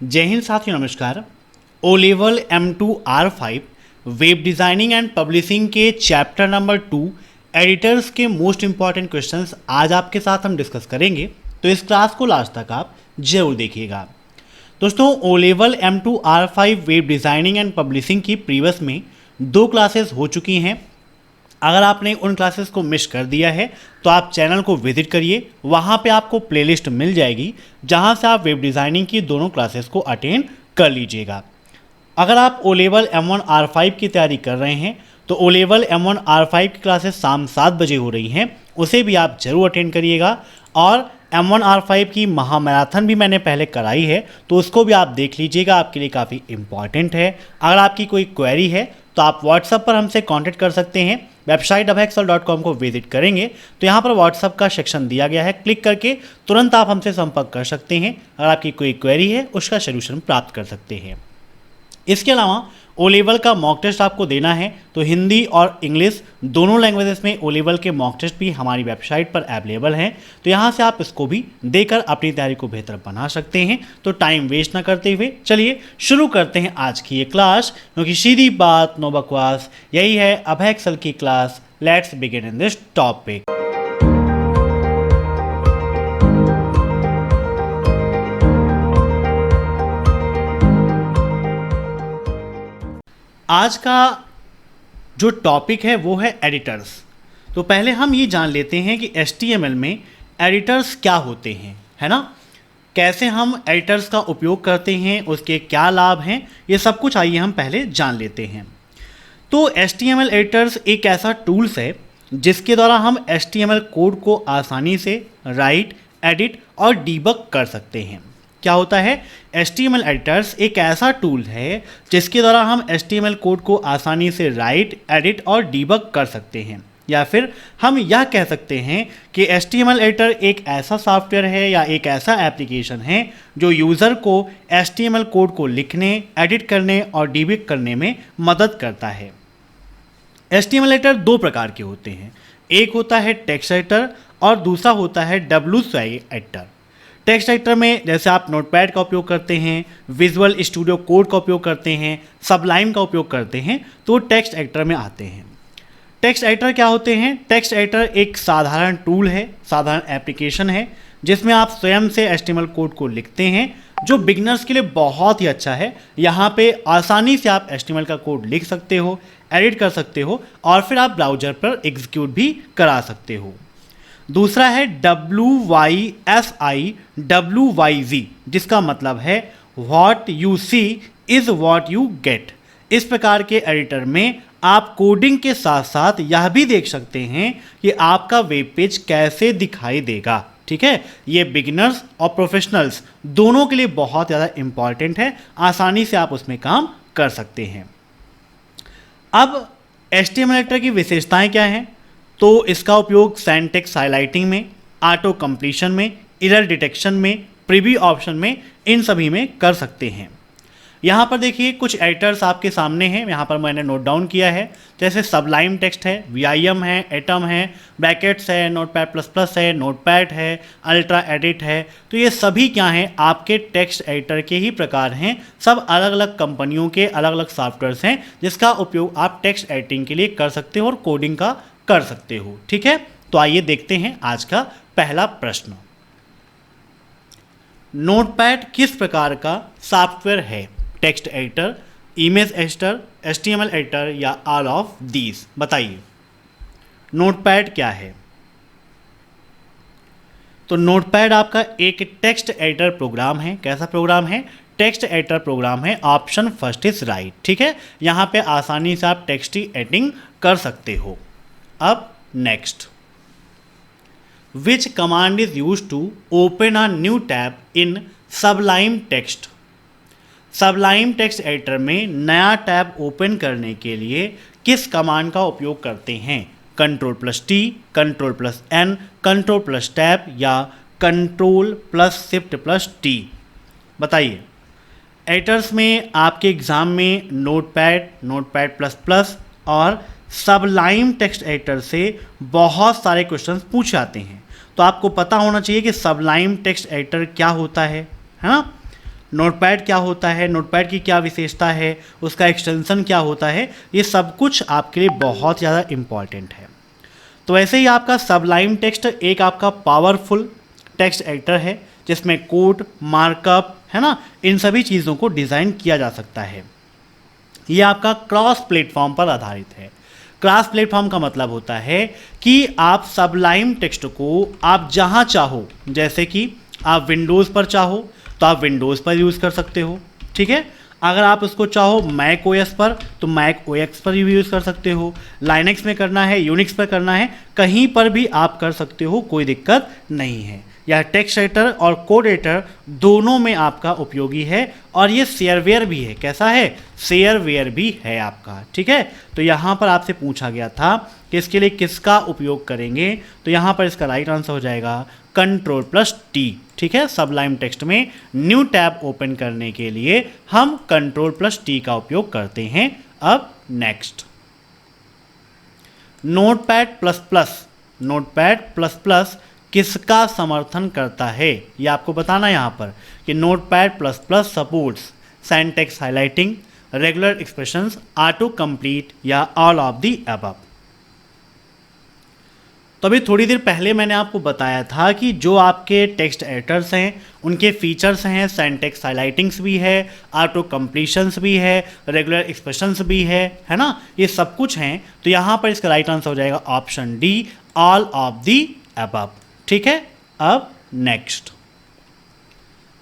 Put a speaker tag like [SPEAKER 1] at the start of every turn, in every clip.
[SPEAKER 1] जय हिंद साथियों, नमस्कार। O level M2R5 web designing and publishing के चैप्टर नंबर 2 एडिटर्स के मोस्ट इंपॉर्टेंट क्वेश्चंस आज आपके साथ हम डिस्कस करेंगे, तो इस क्लास को लास्ट तक आप जरूर देखिएगा। दोस्तों, O level M2R5 web designing and publishing की प्रीवियस में 2 क्लासेस हो चुकी हैं। अगर आपने उन क्लासेस को मिस कर दिया है तो आप चैनल को विजिट करिए, वहाँ पे आपको प्लेलिस्ट मिल जाएगी जहाँ से आप वेब डिज़ाइनिंग की दोनों क्लासेस को अटेंड कर लीजिएगा। अगर आप ओ लेवल M1R5 की तैयारी कर रहे हैं तो ओ लेवल M1R5 की क्लासेस शाम 7 बजे हो रही हैं, उसे भी आप जरूर अटेंड करिएगा। और M1R5 की महामैराथन भी मैंने पहले कराई है, तो उसको भी आप देख लीजिएगा, आपके लिए काफ़ी इंपॉर्टेंट है। अगर आपकी कोई क्वेरी है तो आप व्हाट्सएप पर हमसे कांटेक्ट कर सकते हैं। वेबसाइट abhaexcel.com को विजिट करेंगे तो यहाँ पर व्हाट्सएप का सेक्शन दिया गया है, क्लिक करके तुरंत आप हमसे संपर्क कर सकते हैं। अगर आपकी कोई क्वेरी है उसका सलूशन प्राप्त कर सकते हैं। इसके अलावा ओ लेवल का मॉक टेस्ट आपको देना है तो हिंदी और इंग्लिश दोनों लैंग्वेजेस में ओ लेवल के मॉक टेस्ट भी हमारी वेबसाइट पर अवेलेबल हैं, तो यहाँ से आप इसको भी देकर अपनी तैयारी को बेहतर बना सकते हैं। तो टाइम वेस्ट ना करते हुए चलिए शुरू करते हैं आज की ये क्लास, क्योंकि सीधी बात नो बकवास, यही है अभय एक्सेल की class. Let's begin in this topic. आज का जो टॉपिक है वो है एडिटर्स। तो पहले हम ये जान लेते हैं कि HTML में एडिटर्स क्या होते हैं, है ना। कैसे हम एडिटर्स का उपयोग करते हैं, उसके क्या लाभ हैं, ये सब कुछ आइए हम पहले जान लेते हैं। तो HTML एडिटर्स एक ऐसा टूल्स है जिसके द्वारा हम HTML कोड को आसानी से राइट, एडिट और डीबग कर सकते हैं। क्या होता है, HTML एडिटर्स एक ऐसा टूल है जिसके द्वारा हम HTML कोड को आसानी से राइट, एडिट और डीबग कर सकते हैं। या फिर हम यह कह सकते हैं कि HTML एडिटर एक ऐसा सॉफ्टवेयर है या एक ऐसा एप्लीकेशन है जो यूज़र को HTML कोड को लिखने, एडिट करने और डीबग करने में मदद करता है। HTML एडिटर 2 प्रकार के होते हैं, एक होता है टेक्स्ट एडिटर और दूसरा होता है WCI एडिटर। टेक्स्ट एडिटर में जैसे आप नोटपैड का उपयोग करते हैं, विजुअल स्टूडियो कोड का उपयोग करते हैं, सबलाइम का उपयोग करते हैं, तो टेक्स्ट एडिटर में आते हैं। टेक्स्ट एडिटर क्या होते हैं? टेक्स्ट एडिटर एक साधारण टूल है, साधारण एप्लीकेशन है जिसमें आप स्वयं से HTML कोड को लिखते हैं, जो बिगिनर्स के लिए बहुत ही अच्छा है। यहाँ पे आसानी से आप HTML का कोड लिख सकते हो, एडिट कर सकते हो और फिर आप ब्राउज़र पर एग्जीक्यूट भी करा सकते हो। दूसरा है WYSI जिसका मतलब है what you see is what you get. इस प्रकार के एडिटर में आप कोडिंग के साथ साथ यह भी देख सकते हैं कि आपका वेब पेज कैसे दिखाई देगा। ठीक है, ये बिगिनर्स और प्रोफेशनल्स दोनों के लिए बहुत ज़्यादा इंपॉर्टेंट है, आसानी से आप उसमें काम कर सकते हैं। अब HTML एडिटर की विशेषताएं क्या हैं? तो इसका उपयोग सिंटैक्स हाइलाइटिंग में, ऑटो कंप्लीशन में, एरर डिटेक्शन में, प्रीव्यू ऑप्शन में, इन सभी में कर सकते हैं। यहाँ पर देखिए कुछ एडिटर्स आपके सामने हैं, यहाँ पर मैंने नोट डाउन किया है। जैसे सबलाइम टेक्स्ट है, VIM है, एटम है, ब्रैकेट्स है, नोटपैड प्लस प्लस है, नोटपैड है, अल्ट्रा एडिट है। तो ये सभी क्या हैं? आपके टेक्स्ट एडिटर के ही प्रकार हैं। सब अलग अलग कंपनियों के अलग अलग सॉफ्टवेयर्स हैं जिसका उपयोग आप टेक्स्ट एडिटिंग के लिए कर सकते हो और कोडिंग का कर सकते हो। ठीक है, तो आइए देखते हैं आज का पहला प्रश्न। नोटपैड किस प्रकार का सॉफ्टवेयर है? Text editor, image editor, HTML editor या ऑल ऑफ दीज? बताइए, नोटपैड क्या है? तो नोटपैड आपका एक टेक्स्ट एडिटर प्रोग्राम है। कैसा प्रोग्राम है? टेक्स्ट एडिटर प्रोग्राम है। Option first is right. ठीक है, यहाँ पे आसानी से आप टेक्स्ट की एडिटिंग कर सकते हो। अब next, which command is use to open a new tab in Sublime text? Sublime text editor में नया टैब ओपन करने के लिए किस कमांड का उपयोग करते हैं? Ctrl+T, Ctrl+N, Ctrl+Tab या Ctrl+Shift+T? बताइए। एडिटर्स में आपके एग्ज़ाम में नोटपैड, नोटपैड प्लस प्लस और सबलाइम टेक्स्ट एडिटर से बहुत सारे क्वेश्चंस पूछे जाते हैं, तो आपको पता होना चाहिए कि सबलाइम टेक्स्ट एडिटर क्या होता है ना। नोटपैड क्या होता है, नोटपैड की क्या विशेषता है, उसका एक्सटेंशन क्या होता है, ये सब कुछ आपके लिए बहुत ज़्यादा इम्पॉर्टेंट है। तो ऐसे ही आपका सबलाइम टेक्स्ट एक आपका पावरफुल टेक्स्ट एडिटर है जिसमें कोड, मार्कअप है ना, इन सभी चीज़ों को डिज़ाइन किया जा सकता है। ये आपका क्रॉस प्लेटफॉर्म पर आधारित है। क्रॉस प्लेटफॉर्म का मतलब होता है कि आप सबलाइम टेक्स्ट को आप जहाँ चाहो, जैसे कि आप विंडोज़ पर चाहो तो आप विंडोज़ पर यूज़ कर सकते हो, ठीक है। अगर आप उसको चाहो मैक ओएस पर तो मैक ओएस पर भी यूज़ कर सकते हो, लाइनक्स में करना है, यूनिक्स पर करना है, कहीं पर भी आप कर सकते हो, कोई दिक्कत नहीं है। यह टेक्स्ट एडिटर और कोड एडिटर दोनों में आपका उपयोगी है और ये शेयरवेयर भी है। कैसा है? शेयरवेयर भी है आपका, ठीक है। तो यहाँ पर आपसे पूछा गया था कि इसके लिए किसका उपयोग करेंगे, तो यहाँ पर इसका राइट आंसर हो जाएगा Ctrl+T, ठीक है। सबलाइम टेक्स्ट में न्यू टैब ओपन करने के लिए हम Ctrl+T का उपयोग करते हैं। अब नेक्स्ट, नोटपैड++ किसका समर्थन करता है, ये आपको बताना यहाँ पर कि notepad++ supports syntax highlighting, regular expressions, auto complete या ऑल ऑफ द अबव। तो अभी थोड़ी देर पहले मैंने आपको बताया था कि जो आपके टेक्स्ट एडिटर्स हैं उनके फीचर्स हैं, सिंटैक्स हाइलाइटिंग्स भी है, ऑटो कंप्लीशंस भी है, रेगुलर एक्सप्रेशंस भी है ना, ये सब कुछ हैं। तो यहाँ पर इसका राइट आंसर हो जाएगा option D, all of the above, ठीक है। अब नेक्स्ट,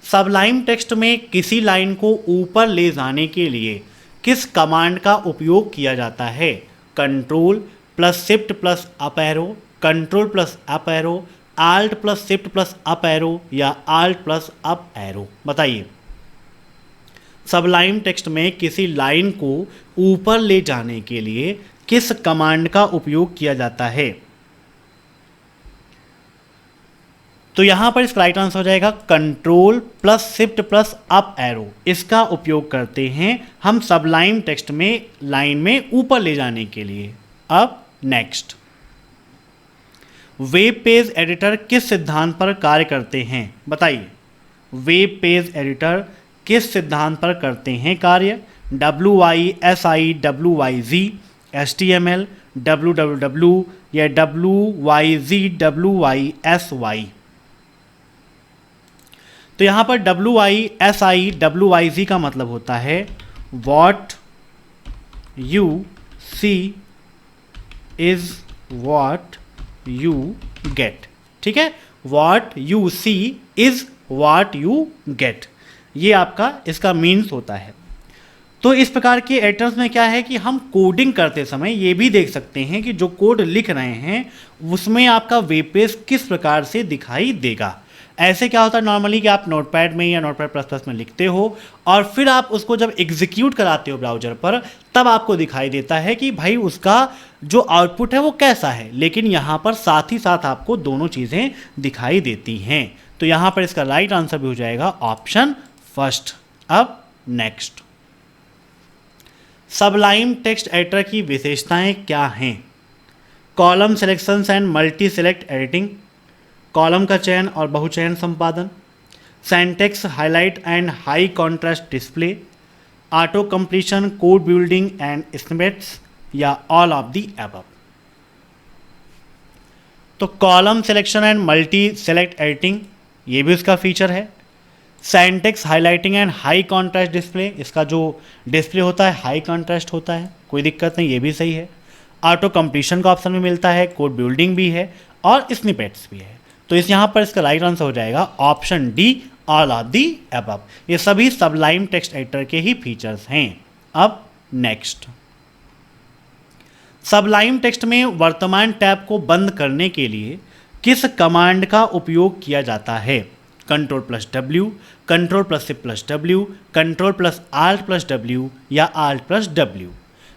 [SPEAKER 1] सबलाइम टेक्स्ट में किसी लाइन को ऊपर ले जाने के लिए किस कमांड का उपयोग किया जाता है? Ctrl+Shift+Up arrow, Ctrl+Up arrow, Alt+Shift+Up arrow या Alt+Up एरो, बताइए। सबलाइम टेक्स्ट में किसी लाइन को ऊपर ले जाने के लिए किस कमांड का उपयोग किया जाता है? तो यहां पर इसका राइट आंसर हो जाएगा Ctrl+Shift+Up एरो। इसका उपयोग करते हैं हम सबलाइम टेक्स्ट में लाइन में ऊपर ले जाने के लिए। अब नेक्स्ट, वेब पेज एडिटर किस सिद्धांत पर कार्य करते हैं? बताइए, वेब पेज एडिटर किस सिद्धांत पर करते हैं कार्य? WYSI, WYZ, HTML, WWW या WYZ, WYSY? तो यहाँ पर WYSI, WYZ का मतलब होता है What you see is what you get, ठीक है। What you see is what you get, ये आपका इसका मीन्स होता है। तो इस प्रकार के एडिटर्स में क्या है कि हम कोडिंग करते समय ये भी देख सकते हैं कि जो कोड लिख रहे हैं उसमें आपका वेब पेज किस प्रकार से दिखाई देगा। ऐसे क्या होता है नॉर्मली कि आप नोटपैड में या नोटपैड++ में लिखते हो और फिर आप उसको जब एग्जीक्यूट कराते हो ब्राउज़र पर, तब आपको दिखाई देता है कि भाई उसका जो आउटपुट है वो कैसा है, लेकिन यहाँ पर साथ ही साथ आपको दोनों चीज़ें दिखाई देती हैं। तो यहाँ पर इसका राइट आंसर भी हो जाएगा ऑप्शन फर्स्ट। अब नेक्स्ट, सबलाइम टेक्स्ट एडिटर की विशेषताएं क्या हैं? Column selections and multi select editing, column का चयन और बहुचयन संपादन, syntax highlight and high contrast display, auto completion, code building and snippets या ऑल ऑफ द अबव। तो column selection and multi select editing, ये भी उसका फीचर है। Syntax highlighting and high contrast display, इसका जो डिस्प्ले होता है हाई कॉन्ट्रास्ट होता है, कोई दिक्कत नहीं, ये भी सही है। ऑटो कंप्लीशन का ऑप्शन भी मिलता है, कोड बिल्डिंग भी है और स्निपेट्स भी है। तो इस यहाँ पर इसका राइट आंसर हो जाएगा option D, all of the above. ये सभी सबलाइम टेक्स्ट एडिटर के ही फीचर्स हैं। अब नेक्स्ट, सबलाइम टेक्स्ट में वर्तमान टैब को बंद करने के लिए किस कमांड का उपयोग किया जाता है? Ctrl+W, Ctrl+Shift+W, Ctrl+Alt+W या Alt+W?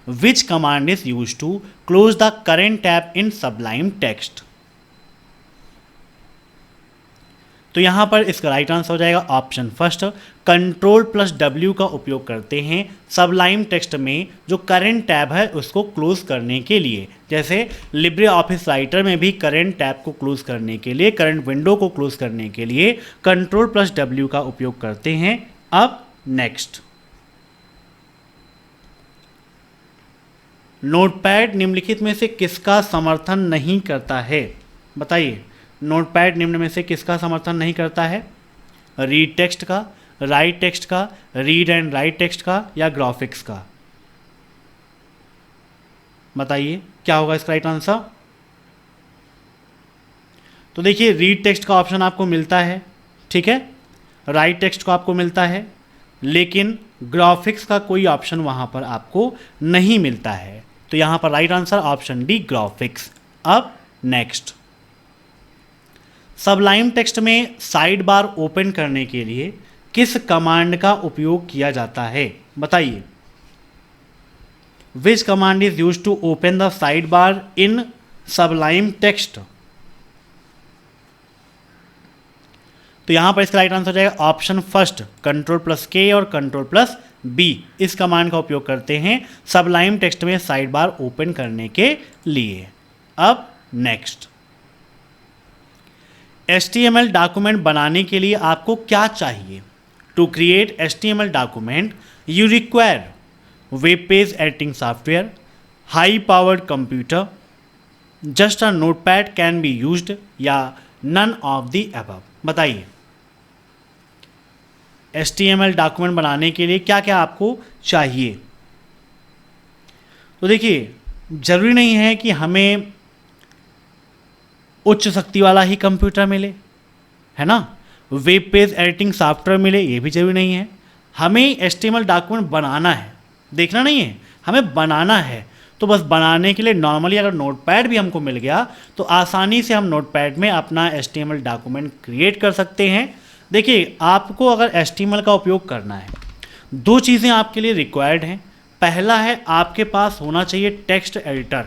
[SPEAKER 1] Which command is used to close the current tab in Sublime Text? तो यहाँ पर इसका राइट आंसर हो जाएगा ऑप्शन फर्स्ट, Ctrl+W का उपयोग करते हैं सबलाइम टेक्स्ट में जो करंट टैब है उसको क्लोज करने के लिए। जैसे लिब्रे ऑफिस राइटर में भी करंट टैब को क्लोज करने के लिए, करंट विंडो को क्लोज करने के लिए Ctrl+W का उपयोग करते हैं अब नेक्स्ट, नोटपैड निम्नलिखित में से किसका समर्थन नहीं करता है? बताइए, नोटपैड निम्न में से किसका समर्थन नहीं करता है? रीड टेक्स्ट का, राइट टेक्स्ट का, रीड एंड राइट टेक्स्ट का, या ग्राफिक्स का? बताइए क्या होगा इसका राइट आंसर? तो देखिए, रीड टेक्स्ट का ऑप्शन आपको मिलता है, ठीक है, राइट टेक्स्ट को आपको मिलता है, लेकिन ग्राफिक्स का कोई ऑप्शन वहां पर आपको नहीं मिलता है। तो यहां पर right answer option D, graphics. अब नेक्स्ट, सबलाइम टेक्स्ट में साइड बार ओपन करने के लिए किस कमांड का उपयोग किया जाता है? बताइए, which command is used to open the side bar in Sublime text? तो यहां पर इसका राइट आंसर हो जाएगा ऑप्शन फर्स्ट, Ctrl+K और Ctrl+B इस कमांड का उपयोग करते हैं सबलाइम टेक्स्ट में साइड बार ओपन करने के लिए। अब नेक्स्ट, HTML डॉक्यूमेंट बनाने के लिए आपको क्या चाहिए? To create HTML document you require web page editing software, high powered computer, just a notepad can be used, या नन ऑफ द अबव? बताइए, HTML डॉक्यूमेंट बनाने के लिए क्या क्या आपको चाहिए? तो देखिए, जरूरी नहीं है कि हमें उच्च शक्ति वाला ही कंप्यूटर मिले, है ना, वेब पेज एडिटिंग सॉफ्टवेयर मिले, ये भी जरूरी नहीं है। हमें HTML डॉक्यूमेंट बनाना है, देखना नहीं है, हमें बनाना है। तो बस बनाने के लिए नॉर्मली अगर नोटपैड भी हमको मिल गया तो आसानी से हम नोटपैड में अपना HTML डॉक्यूमेंट क्रिएट कर सकते हैं। देखिए, आपको अगर HTML का उपयोग करना है, दो चीज़ें आपके लिए रिक्वायर्ड हैं। पहला है, आपके पास होना चाहिए टेक्स्ट एडिटर,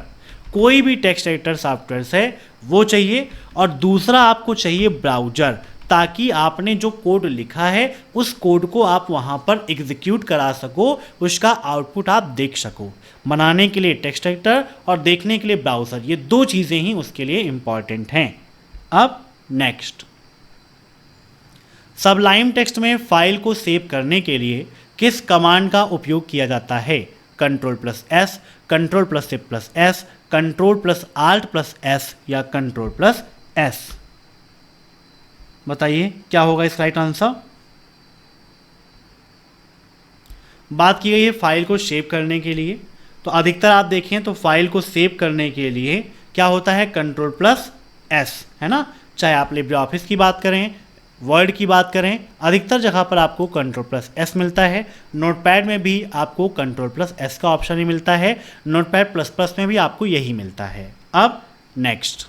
[SPEAKER 1] कोई भी टेक्स्ट एडिटर सॉफ्टवेयर है वो चाहिए, और दूसरा आपको चाहिए ब्राउज़र, ताकि आपने जो कोड लिखा है उस कोड को आप वहाँ पर एग्जीक्यूट करा सको, उसका आउटपुट आप देख सको। बनाने के लिए टेक्स्ट एडिटर और देखने के लिए ब्राउज़र, ये दो चीज़ें ही उसके लिए इम्पॉर्टेंट हैं। अब नेक्स्ट, सबलाइम टेक्स्ट में फाइल को सेव करने के लिए किस कमांड का उपयोग किया जाता है? Ctrl+S, Ctrl+Shift+S, Ctrl+Alt+S, या Ctrl+S? बताइए क्या होगा इसका राइट आंसर? बात की गई है फाइल को सेव करने के लिए, तो अधिकतर आप देखें तो फाइल को सेव करने के लिए क्या होता है? Ctrl+S, है ना। चाहे आप लिब्रे ऑफिस की बात करें, वर्ड की बात करें, अधिकतर जगह पर आपको Ctrl+S मिलता है। नोटपैड में भी आपको Ctrl+S का ऑप्शन ही मिलता है, नोटपैड ++ में भी आपको यही मिलता है। अब नेक्स्ट,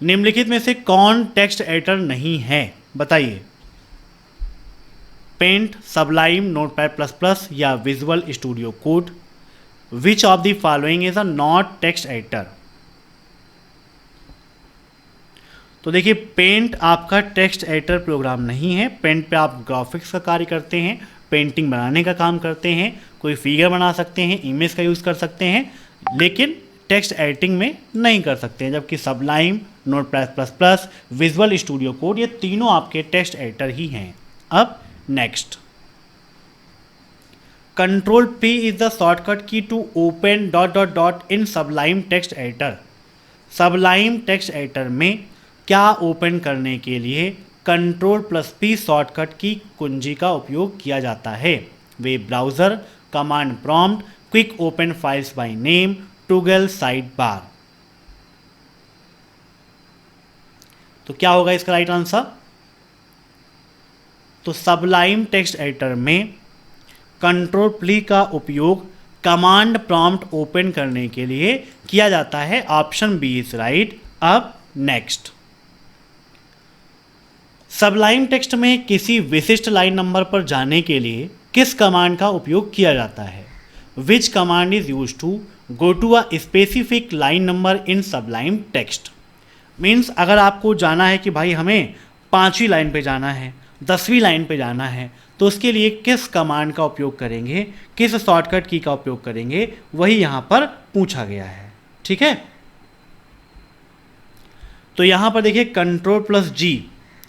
[SPEAKER 1] निम्नलिखित में से कौन टेक्स्ट एडिटर नहीं है? बताइए, पेंट, सबलाइम, नोटपैड++ या visual Studio code? Which of the following is a not text editor? तो देखिए, पेंट आपका टेक्स्ट एडिटर प्रोग्राम नहीं है। पेंट पे आप ग्राफिक्स का कार्य करते हैं, पेंटिंग बनाने का काम करते हैं, कोई फिगर बना सकते हैं, इमेज का यूज़ कर सकते हैं, लेकिन टेक्स्ट एडिटिंग में नहीं कर सकते हैं। जबकि सबलाइम, नोटपैड++, विजुअल स्टूडियो कोड, ये तीनों आपके टेक्स्ट एडिटर ही हैं। अब next, Ctrl+P is the shortcut key to open ... in Sublime text editor. Sublime text editor में क्या ओपन करने के लिए Ctrl+P शॉर्टकट की कुंजी का उपयोग किया जाता है? Web browser, command prompt, quick open files by name, toggle side bar? तो क्या होगा इसका राइट आंसर? तो सबलाइम टेक्स्ट एडिटर में Ctrl+P का उपयोग कमांड प्रॉम्प्ट ओपन करने के लिए किया जाता है। Option B is right. अब नेक्स्ट, सबलाइम टेक्स्ट में किसी विशिष्ट लाइन नंबर पर जाने के लिए किस कमांड का उपयोग किया जाता है? Which command is use to go to a specific line number in Sublime text? Means अगर आपको जाना है कि भाई हमें 5वीं लाइन पे जाना है, 10वीं लाइन पे जाना है, तो उसके लिए किस कमांड का उपयोग करेंगे, किस शॉर्टकट की का उपयोग करेंगे, वही यहाँ पर पूछा गया है। ठीक है, तो यहाँ पर देखिए Ctrl+G,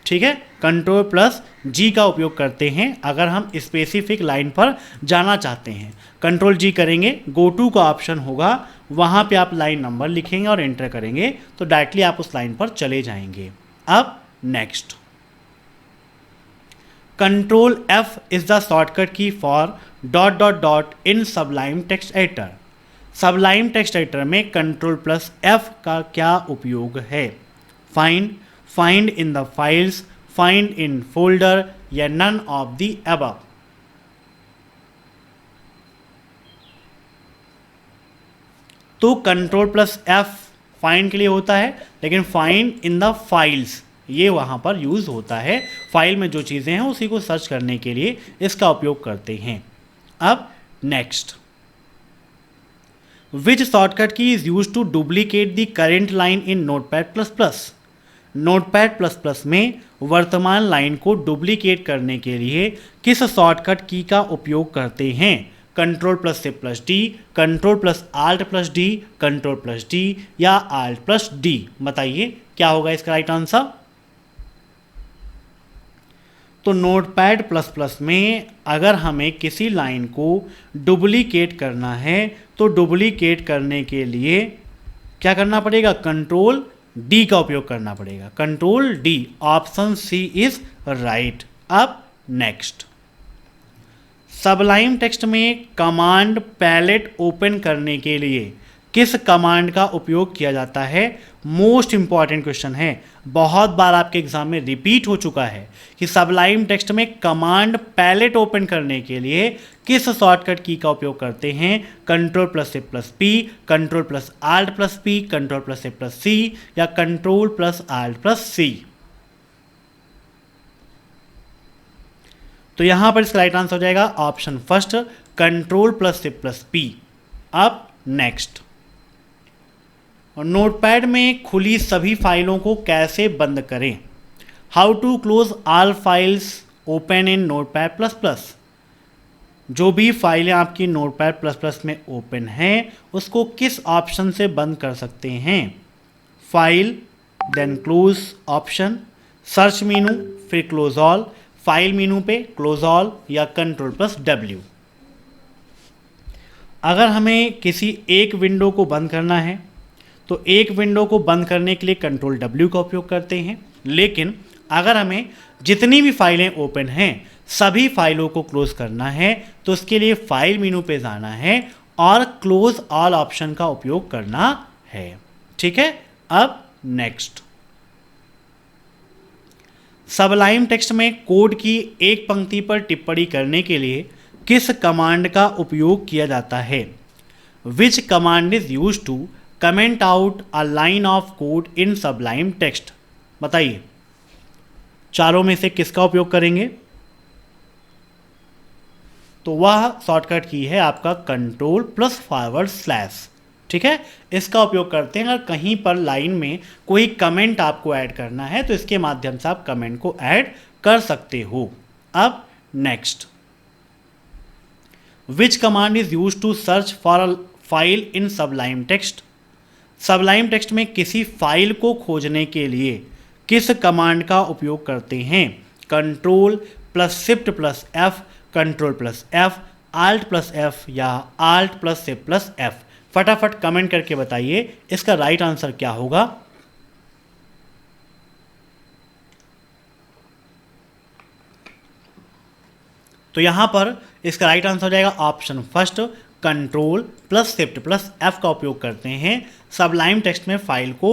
[SPEAKER 1] ठीक है, कंट्रोल प्लस जी का उपयोग करते हैं अगर हम स्पेसिफिक लाइन पर जाना चाहते हैं। कंट्रोल जी करेंगे, गो टू का ऑप्शन होगा, वहाँ पे आप लाइन नंबर लिखेंगे और एंटर करेंगे तो डायरेक्टली आप उस लाइन पर चले जाएंगे। अब next, control F is the shortcut key for dot dot dot in Sublime text editor. Sublime text editor में कंट्रोल प्लस एफ का क्या उपयोग है? Find, find in the files, find in folder या नन ऑफ द अबव। तो control plus F find के लिए होता है, लेकिन फाइंड इन द फाइल्स ये वहां पर यूज होता है। फाइल में जो चीजें हैं उसी को सर्च करने के लिए इसका उपयोग करते हैं। अब next, which shortcut key is use to duplicate the current line in notepad plus plus. Notepad plus plus में वर्तमान लाइन को डुप्लीकेट करने के लिए किस शॉर्टकट की का उपयोग करते हैं? Control plus S plus D, control plus alt plus D, control plus D या आल्ट प्लस डी। बताइए क्या होगा इसका राइट आंसर? तो नोटपैड प्लस प्लस में अगर हमें किसी लाइन को डुप्लीकेट करना है तो डुप्लीकेट करने के लिए क्या करना पड़ेगा? कंट्रोल डी का उपयोग करना पड़ेगा। Control D, option C is right. अब नेक्स्ट, सबलाइम टेक्स्ट में कमांड पैलेट ओपन करने के लिए किस कमांड का उपयोग किया जाता है? मोस्ट इंपॉर्टेंट क्वेश्चन है, बहुत बार आपके एग्जाम में रिपीट हो चुका है कि सबलाइम टेक्स्ट में कमांड पैलेट ओपन करने के लिए किस शॉर्टकट की का उपयोग करते हैं? Control plus S plus P, control plus alt plus P, control plus S plus C या control plus alt plus C. तो यहां पर इसका राइट आंसर हो जाएगा option first, control plus S plus P. अब नेक्स्ट, और नोटपैड में खुली सभी फाइलों को कैसे बंद करें? How to close all files open in notepad plus plus. जो भी फाइलें आपकी नोटपैड प्लस प्लस में ओपन हैं उसको किस ऑप्शन से बंद कर सकते हैं? File, then close option, search menu, फिर क्लोज ऑल, फाइल मीनू पे क्लोज ऑल या कंट्रोल प्लस डब्ल्यू। अगर हमें किसी एक विंडो को बंद करना है तो एक विंडो को बंद करने के लिए कंट्रोल डब्ल्यू का उपयोग करते हैं, लेकिन अगर हमें जितनी भी फाइलें ओपन हैं सभी फाइलों को क्लोज करना है तो उसके लिए फाइल मेनू पे जाना है और क्लोज ऑल ऑप्शन का उपयोग करना है। ठीक है। अब नेक्स्ट, सबलाइम टेक्स्ट में कोड की एक पंक्ति पर टिप्पणी करने के लिए किस कमांड का उपयोग किया जाता है? Which command is use to comment out a line of code in Sublime Text. बताइए चारों में से किसका उपयोग करेंगे? तो वह शॉर्टकट की है आपका कंट्रोल प्लस फॉरवर्ड स्लैश। ठीक है, इसका उपयोग करते हैं अगर कहीं पर लाइन में कोई कमेंट आपको ऐड करना है तो इसके माध्यम से आप कमेंट को ऐड कर सकते हो। अब next, which command is use to search for a file in Sublime text. Sublime text में किसी फाइल को खोजने के लिए किस कमांड का उपयोग करते हैं? Control plus shift plus F, control plus F, alt plus F या alt plus S plus F. फटाफट कमेंट करके बताइए इसका राइट आंसर क्या होगा। तो यहां पर इसका राइट आंसर हो जाएगा option first, control plus shift plus F का उपयोग करते हैं सबलाइम टेक्स्ट में फाइल को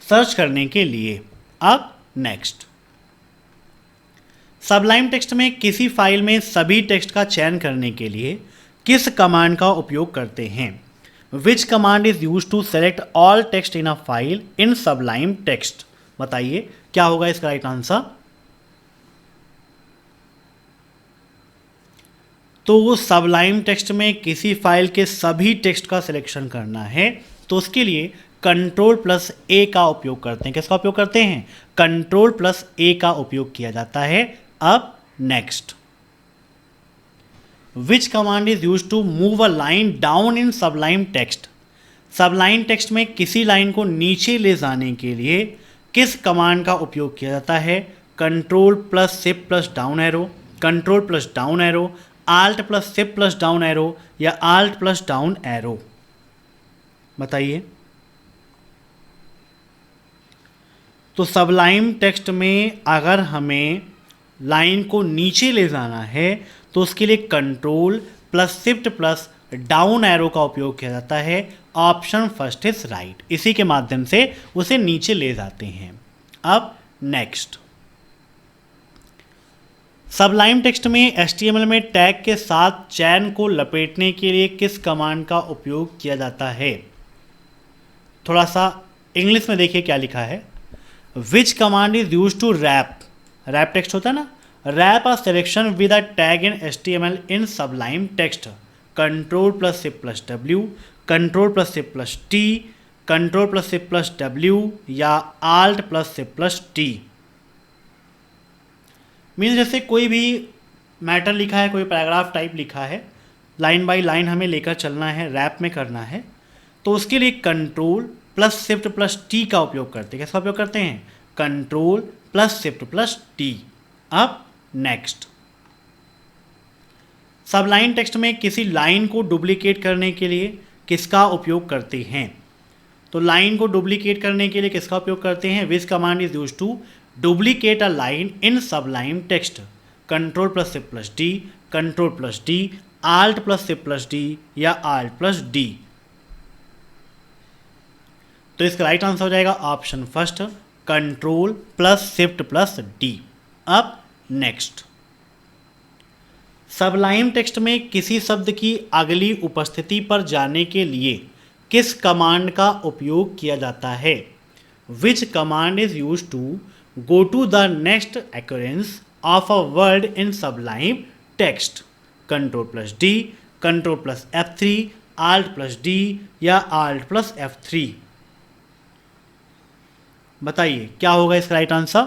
[SPEAKER 1] सर्च करने के लिए। अब नेक्स्ट, सबलाइम टेक्स्ट में किसी फाइल में सभी टेक्स्ट का चयन करने के लिए किस कमांड का उपयोग करते हैं? Which command is use to select all text in a file in Sublime Text. बताइए क्या होगा इसका राइट आंसर। तो सबलाइम टेक्स्ट में किसी फाइल के सभी टेक्स्ट का सिलेक्शन करना है तो उसके लिए कंट्रोल प्लस ए का उपयोग करते हैं। किसका उपयोग करते हैं? कंट्रोल प्लस ए का उपयोग किया जाता है। अब next, which command is use to move a line down in Sublime text. Sublime text में किसी लाइन को नीचे ले जाने के लिए किस कमांड का उपयोग किया जाता है? Control plus shift plus down arrow, control plus down arrow, alt plus shift plus down arrow या आल्ट प्लस डाउन एरो? बताइए। तो सबलाइन टेक्स्ट में अगर हमें लाइन को नीचे ले जाना है तो उसके लिए control plus shift plus down arrow का उपयोग किया जाता है। Option first is right. इसी के माध्यम से उसे नीचे ले जाते हैं। अब नेक्स्ट, सबलाइन टेक्स्ट में HTML में टैग के साथ चैन को लपेटने के लिए किस कमांड का उपयोग किया जाता है? थोड़ा सा इंग्लिश में देखिए क्या लिखा है। Which command is use to wrap, wrap text होता है ना, wrap a selection with a tag in HTML in Sublime Text? Control plus shift plus W, control plus shift plus T, control plus shift plus W या alt plus shift plus T? Means जैसे कोई भी matter लिखा है, कोई paragraph type लिखा है, line by line हमें लेकर चलना है, रैप में करना है, तो उसके लिए control plus shift plus T का उपयोग करते हैं। किसका उपयोग करते हैं? Control plus shift plus T। अब नेक्स्ट, सबलाइन टेक्स्ट में किसी लाइन को डुप्लीकेट करने के लिए किसका उपयोग करते हैं? तो लाइन को डुप्लीकेट करने के लिए किसका उपयोग करते हैं? Which command is use to duplicate a line in Sublime Text? Control plus shift plus D, control plus D, alt plus shift plus D या आल्ट प्लस D? तो इसका राइट आंसर हो जाएगा option first, control plus shift plus D। अब next, Sublime Text में किसी शब्द की अगली उपस्थिति पर जाने के लिए किस कमांड का उपयोग किया जाता है? Which command is use to go to the next occurrence of a word in Sublime Text? Control plus D, control plus F3, alt plus D या आल्ट प्लस F3? बताइए क्या होगा इसका राइट आंसर?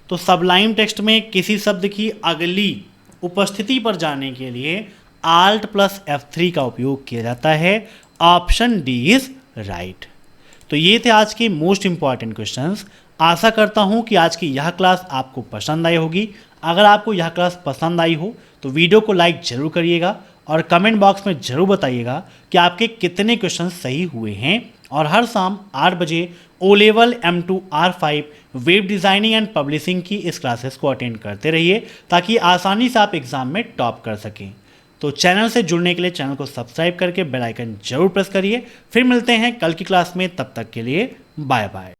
[SPEAKER 1] तो सबलाइन टेक्स्ट में किसी शब्द की अगली उपस्थिति पर जाने के लिए आल्ट प्लस F3 का उपयोग किया जाता है। Option D is right. तो ये थे आज के मोस्ट इंपॉर्टेंट क्वेश्चंस। आशा करता हूँ कि आज की यह क्लास आपको पसंद आई होगी। अगर आपको यह क्लास पसंद आई हो तो वीडियो को लाइक जरूर करिएगा और कमेंट बॉक्स में ज़रूर बताइएगा कि आपके कितने क्वेश्चन सही हुए हैं। और हर शाम 8 बजे O level M2 R5 web designing and publishing की इस क्लासेस को अटेंड करते रहिए ताकि आसानी से आप एग्ज़ाम में टॉप कर सकें। तो चैनल से जुड़ने के लिए चैनल को सब्सक्राइब करके बेल आइकन जरूर प्रेस करिए। फिर मिलते हैं कल की क्लास में, तब तक के लिए बाय बाय।